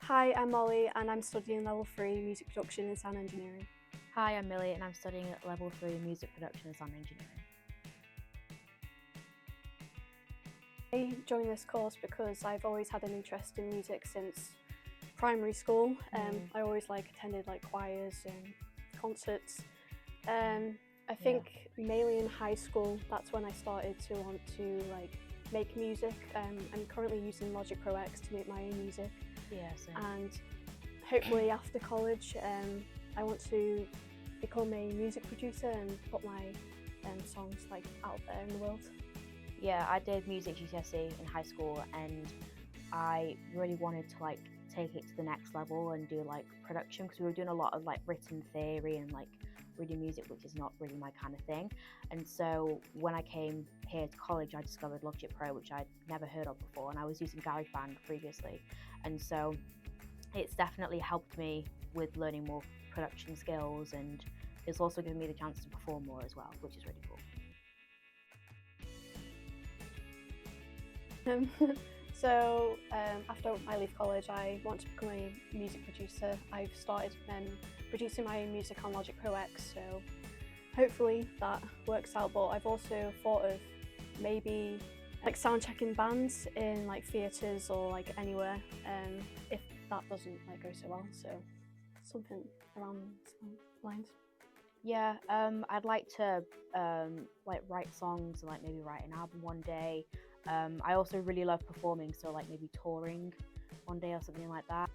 Hi, I'm Molly and I'm studying level 3 music production and sound engineering. Hi, I'm Millie and I'm studying at level 3 music production and sound engineering. I joined this course because I've always had an interest in music since primary school. I always attended choirs and concerts. I think mainly in high school, that's when I started to want to make music. I'm currently using Logic Pro X to make my own music. Yeah, same. And hopefully after college, I want to become a music producer and put my songs out there in the world. Yeah, I did music GCSE in high school and I really wanted to take it to the next level and do production, because we were doing a lot of written theory and reading music, which is not really my kind of thing. And so when I came here to college, I discovered Logic Pro, which I'd never heard of before, and I was using GarageBand previously. And so it's definitely helped me with learning more production skills, and it's also given me the chance to perform more as well, which is really cool. So after I leave college, I want to become a music producer. I've started producing my own music on Logic Pro X, so hopefully that works out. But I've also thought of maybe sound checking bands in theatres or anywhere, if that doesn't go so well. So something around those lines. Yeah, I'd like to write songs and maybe write an album one day. I also really love performing, so maybe touring one day or something like that.